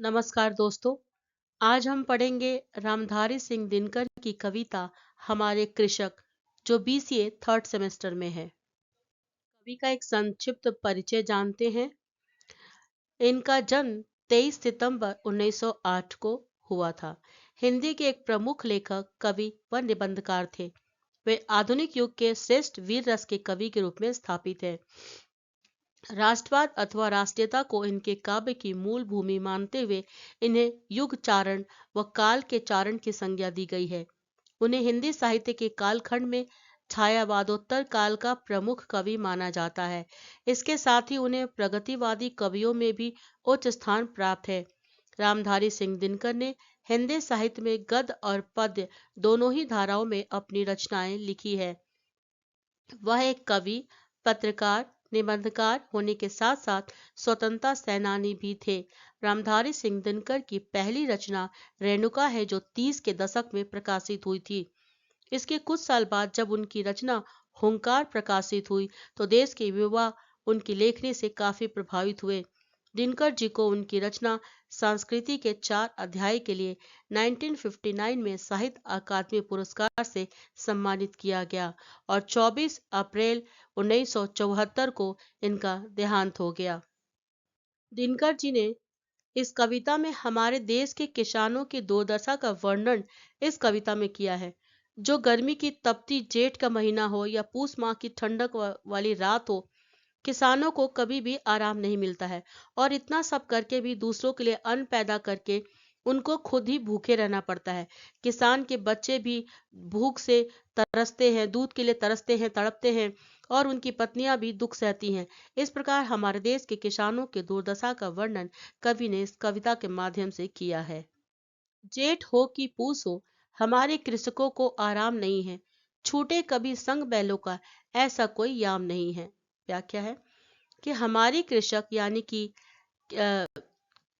नमस्कार दोस्तों। आज हम पढ़ेंगे रामधारी सिंह दिनकर की कविता हमारे कृषक, जो बीसीए थर्ड सेमेस्टर में है। कवि का एक संक्षिप्त परिचय जानते हैं। इनका जन्म 23 सितंबर 1908 को हुआ था। हिंदी के एक प्रमुख लेखक, कवि व निबंधकार थे। वे आधुनिक युग के श्रेष्ठ वीर रस के कवि के रूप में स्थापित हैं। राष्ट्रवाद अथवा राष्ट्रीयता को इनके काव्य की मूल भूमि मानते हुए इन्हें युग चारण व काल के चारण की संज्ञा दी गई है। उन्हें हिंदी साहित्य के कालखंड में छायावादोत्तर काल का प्रमुख कवि माना जाता है। इसके साथ ही उन्हें प्रगतिवादी कवियों में भी उच्च स्थान प्राप्त है। रामधारी सिंह दिनकर ने हिंदी साहित्य में गद्य और पद्य दोनों ही धाराओं में अपनी रचनाएं लिखी है। वह एक कवि, पत्रकार, निबंधकार होने के साथ साथ स्वतंत्रता सेनानी भी थे। रामधारी सिंह दिनकर की पहली रचना रेणुका है, जो 30 के दशक में प्रकाशित हुई थी। इसके कुछ साल बाद जब उनकी रचना हुंकार प्रकाशित हुई तो देश के युवा उनकी लेखनी से काफी प्रभावित हुए। दिनकर जी को उनकी रचना संस्कृति के 4 अध्याय के लिए 1959 में साहित्य अकादमी पुरस्कार से सम्मानित किया गया और 24 अप्रैल 1974 को इनका देहांत हो गया। दिनकर जी ने इस कविता में हमारे देश के किसानों की दुर्दशा का वर्णन इस कविता में किया है। जो गर्मी की तपती जेठ का महीना हो या पूस माह की ठंडक वाली रात हो, किसानों को कभी भी आराम नहीं मिलता है। और इतना सब करके भी दूसरों के लिए अन्न पैदा करके उनको खुद ही भूखे रहना पड़ता है। किसान के बच्चे भी भूख से तरसते हैं, दूध के लिए तरसते हैं, तड़पते हैं, और उनकी पत्नियां भी दुख सहती हैं। इस प्रकार हमारे देश के किसानों की दुर्दशा का वर्णन कवि ने इस कविता के माध्यम से किया है। जेठ हो कि पूस हो, हमारे कृषकों को आराम नहीं है। छूटे कभी संग बैलों का, ऐसा कोई याम नहीं है। व्याख्या है कि हमारी कृषक यानी कि अ,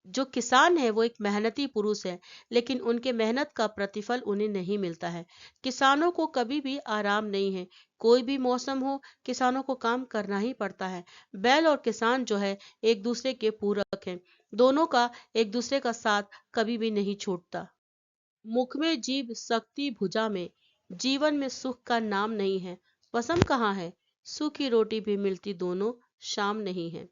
जो किसान है वो एक मेहनती पुरुष है, लेकिन उनके मेहनत का प्रतिफल उन्हें नहीं मिलता है। किसानों को कभी भी आराम नहीं है। कोई भी मौसम हो, किसानों को काम करना ही पड़ता है। बैल और किसान जो है एक दूसरे के पूरक हैं। दोनों का एक दूसरे का साथ कभी भी नहीं छूटता। मुख में जीभ, शक्ति भुजा में, जीवन में सुख का नाम नहीं है। पसंद कहाँ है, सूखी रोटी भी मिलती दोनों शाम नहीं है।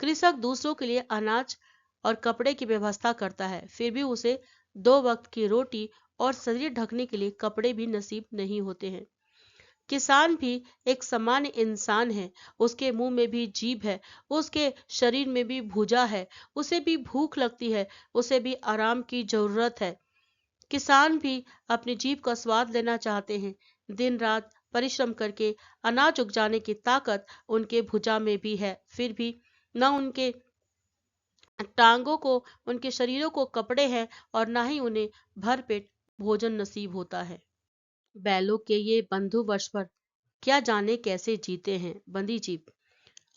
कृषक दूसरों के लिए अनाज और कपड़े की व्यवस्था करता है, फिर भी उसे 2 वक्त की रोटी और शरीर ढकने के लिए कपड़े भी नसीब नहीं होते हैं। किसान भी एक सामान्य इंसान है। उसके मुंह में भी जीभ है, उसके शरीर में भी भुजा है, उसे भी भूख लगती है, उसे भी आराम की जरूरत है। किसान भी अपनी जीभ का स्वाद लेना चाहते हैं। दिन रात परिश्रम करके अनाज उगजाने की ताकत उनके भुजा में भी है, फिर भी न उनके टांगों को, उनके शरीरों को कपड़े हैं और ना ही उन्हें भरपेट भोजन नसीब होता है। बैलों के ये बंधु वर्ष पर क्या जाने कैसे जीते हैं। बंदी जीभ,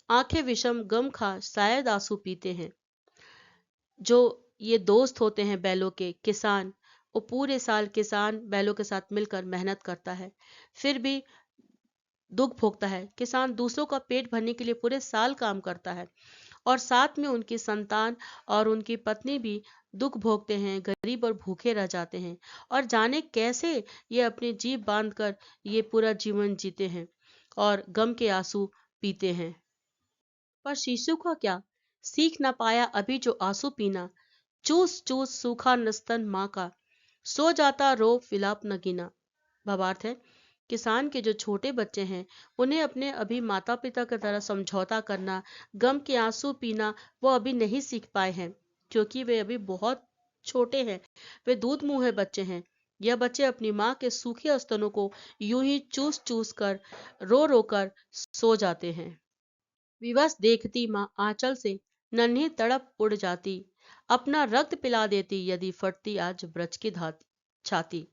आंखें विषम गम खा शायद आंसू पीते हैं। जो ये दोस्त होते हैं बैलों के, किसान, वो पूरे साल किसान बैलों के साथ मिलकर मेहनत करता है, फिर भी दुख भोगता है। किसान दूसरों का पेट भरने के लिए पूरे साल काम करता है और साथ में उनकी संतान और उनकी पत्नी भी दुख भोगते हैं, गरीब और भूखे रह जाते हैं। और जाने कैसे ये अपनी जीभ बांध कर ये पूरा जीवन जीते हैं और गम के आंसू पीते हैं। पर शिशु का क्या, सीख ना पाया अभी जो आंसू पीना। चूस चूस सूखा नस्तन माँ का, सो जाता रो विलाप न गिना। भावार्थ है, किसान के जो छोटे बच्चे हैं उन्हें अपने अभी माता पिता की तरह समझौता करना, गम के आंसू पीना वो अभी नहीं सीख पाए हैं, क्योंकि वे अभी बहुत छोटे हैं। वे दूध मुंह है बच्चे हैं। यह बच्चे अपनी माँ के सूखे स्तनों को यूं ही चूस चूस कर, रो रो कर सो जाते हैं। विवश देखती माँ आंचल से नन्ही तड़प उड़ जाती, अपना रक्त पिला देती यदि फटती आज ब्रज की छाती।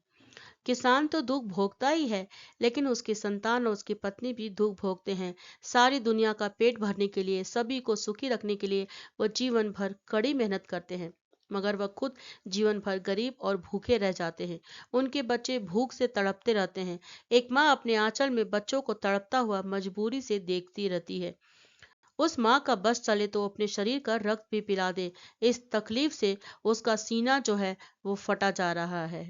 किसान तो दुख भोगता ही है, लेकिन उसकी संतान और उसकी पत्नी भी दुख भोगते हैं। सारी दुनिया का पेट भरने के लिए, सभी को सुखी रखने के लिए वह जीवन भर कड़ी मेहनत करते हैं, मगर वह खुद जीवन भर गरीब और भूखे रह जाते हैं। उनके बच्चे भूख से तड़पते रहते हैं। एक माँ अपने आंचल में बच्चों को तड़पता हुआ मजबूरी से देखती रहती है। उस माँ का बस चले तो अपने शरीर का रक्त भी पिला दे। इस तकलीफ से उसका सीना जो है वो फटा जा रहा है।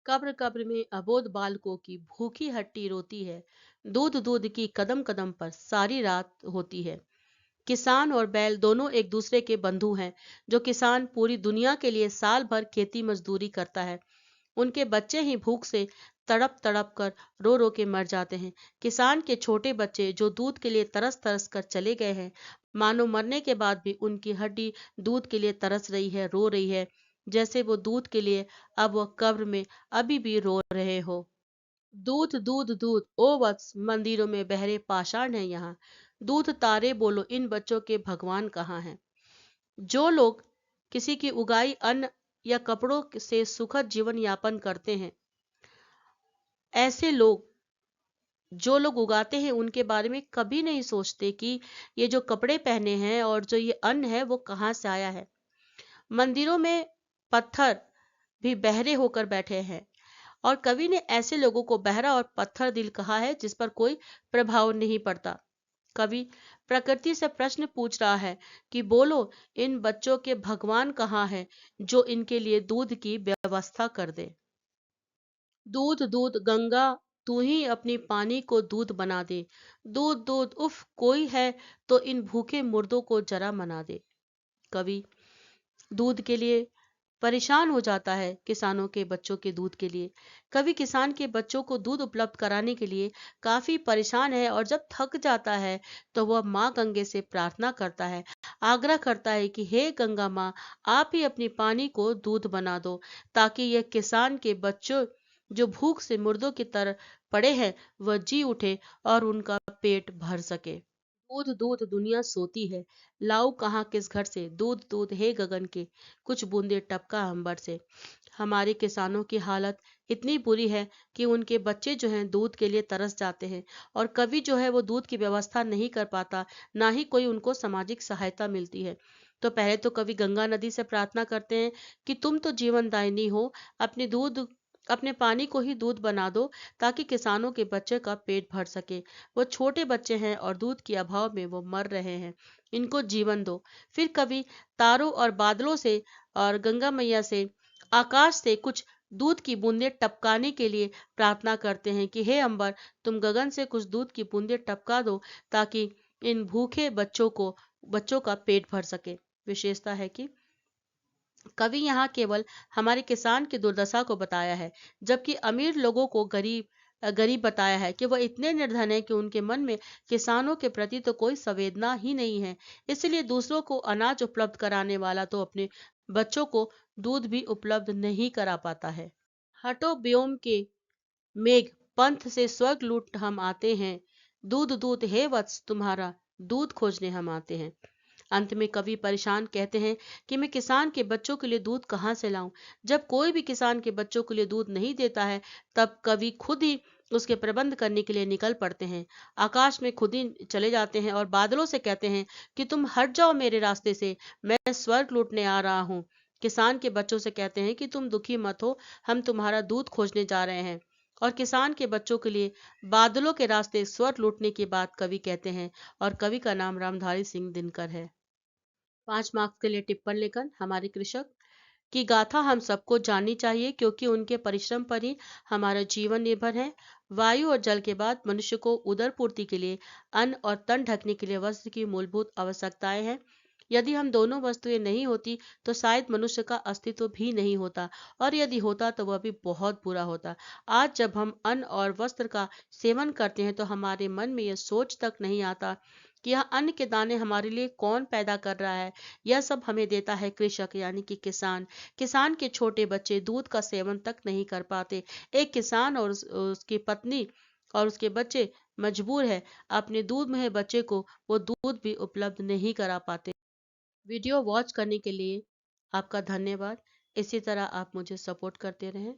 कब्र कब्र में अबोध बालकों की भूखी हट्टी रोती है। दूध दूध की कदम कदम पर सारी रात होती है। किसान और बैल दोनों एक दूसरे के बंधु हैं। जो किसान पूरी दुनिया के लिए साल भर खेती मजदूरी करता है, उनके बच्चे ही भूख से तड़प तड़प कर रो रो के मर जाते हैं। किसान के छोटे बच्चे जो दूध के लिए तरस तरस कर चले गए हैं, मानो मरने के बाद भी उनकी हड्डी दूध के लिए तरस रही है, रो रही है, जैसे वो दूध के लिए अब वह कब्र में अभी भी रो रहे हो। दूध दूध दूध ओ वत्स, मंदिरों में बहरे पाषाण है यहाँ। दूध तारे बोलो, इन बच्चों के भगवान कहाँ हैं। जो लोग किसी की उगाई अन्न या कपड़ों से सुखद जीवन यापन करते हैं, ऐसे लोग, जो लोग उगाते हैं उनके बारे में कभी नहीं सोचते कि ये जो कपड़े पहने हैं और जो ये अन्न है वो कहाँ से आया है। मंदिरों में पत्थर भी बहरे होकर बैठे हैं, और कवि ने ऐसे लोगों को बहरा और पत्थर दिल कहा है जिस पर कोई प्रभाव नहीं पड़ता। कवि प्रकृति से प्रश्न पूछ रहा है कि बोलो, इन बच्चों के भगवान कहाँ हैं जो इनके लिए दूध की व्यवस्था कर दे। दूध दूध गंगा, तू ही अपनी पानी को दूध बना दे। दूध दूध उफ, कोई है तो इन भूखे मुर्दों को जरा मना दे। कवि दूध के लिए परेशान हो जाता है, किसानों के बच्चों के दूध के लिए। कभी किसान के बच्चों को दूध उपलब्ध कराने के लिए काफी परेशान है, और जब थक जाता है तो वह माँ गंगे से प्रार्थना करता है, आग्रह करता है कि हे गंगा माँ, आप ही अपनी पानी को दूध बना दो, ताकि यह किसान के बच्चों जो भूख से मुर्दों की तरह पड़े हैं वह जी उठे और उनका पेट भर सके। दूध दूध दुनिया सोती है, लाऊं कहाँ किस घर से। दूध दूध हे गगन के, कुछ बूंदे टपका अंबर से। हमारे किसानों की हालत इतनी बुरी है कि उनके बच्चे जो हैं दूध के लिए तरस जाते हैं, और कवि जो है वो दूध की व्यवस्था नहीं कर पाता, ना ही कोई उनको सामाजिक सहायता मिलती है। तो पहले तो कवि गंगा नदी से प्रार्थना करते हैं कि तुम तो जीवनदायिनी हो, अपने दूध अपने पानी को ही दूध बना दो, ताकि किसानों के बच्चे का पेट भर सके। वो छोटे बच्चे हैं और दूध के अभाव में वो मर रहे हैं, इनको जीवन दो। फिर कभी तारों और बादलों से और गंगा मैया से, आकाश से कुछ दूध की बूंदें टपकाने के लिए प्रार्थना करते हैं कि हे अंबर, तुम गगन से कुछ दूध की बूंदें टपका दो, ताकि इन भूखे बच्चों का पेट भर सके। विशेषता है कि कवि यहाँ केवल हमारे किसान की दुर्दशा को बताया है, जबकि अमीर लोगों को गरीब बताया है कि वह इतने निर्धन है कि उनके मन में किसानों के प्रति तो कोई संवेदना ही नहीं है। इसलिए दूसरों को अनाज उपलब्ध कराने वाला तो अपने बच्चों को दूध भी उपलब्ध नहीं करा पाता है। हटो व्योम के मेघ, पंथ से स्वर्ग लूट हम आते हैं। दूध दूध हे वत्स, तुम्हारा दूध खोजने हम आते हैं। अंत में कवि परेशान कहते हैं कि मैं किसान के बच्चों के लिए दूध कहाँ से लाऊं। जब कोई भी किसान के बच्चों के लिए दूध नहीं देता है, तब कवि खुद ही उसके प्रबंध करने के लिए निकल पड़ते हैं। आकाश में खुद ही चले जाते हैं और बादलों से कहते हैं कि तुम हट जाओ मेरे रास्ते से, मैं स्वर्ग लूटने आ रहा हूँ। किसान के बच्चों से कहते हैं कि तुम दुखी मत हो, हम तुम्हारा दूध खोजने जा रहे हैं। और किसान के बच्चों के लिए बादलों के रास्ते स्वर्ग लूटने की बात कवि कहते हैं। और कवि का नाम रामधारी सिंह दिनकर है। 5 मार्क्स के लिए टिप्पण लेखन। हमारे कृषक की गाथा हम सबको जाननी चाहिए, क्योंकि उनके परिश्रम पर ही हमारा जीवन निर्भर है। वायु और जल के बाद मनुष्य को उदर पूर्ति के लिए अन्न और तन ढकने के लिए वस्त्र की मूलभूत आवश्यकताएं हैं। यदि हम दोनों वस्तुएं नहीं होती तो शायद मनुष्य का अस्तित्व भी नहीं होता, और यदि होता तो वह भी बहुत बुरा होता। आज जब हम अन्न और वस्त्र का सेवन करते हैं तो हमारे मन में यह सोच तक नहीं आता कि यह अन्न के दाने हमारे लिए कौन पैदा कर रहा है। यह सब हमें देता है कृषक, यानी कि किसान। किसान के छोटे बच्चे दूध का सेवन तक नहीं कर पाते। एक किसान और उसकी पत्नी और उसके बच्चे मजबूर है अपने दूध में बच्चे को वो दूध भी उपलब्ध नहीं करा पाते। वीडियो वॉच करने के लिए आपका धन्यवाद। इसी तरह आप मुझे सपोर्ट करते रहें।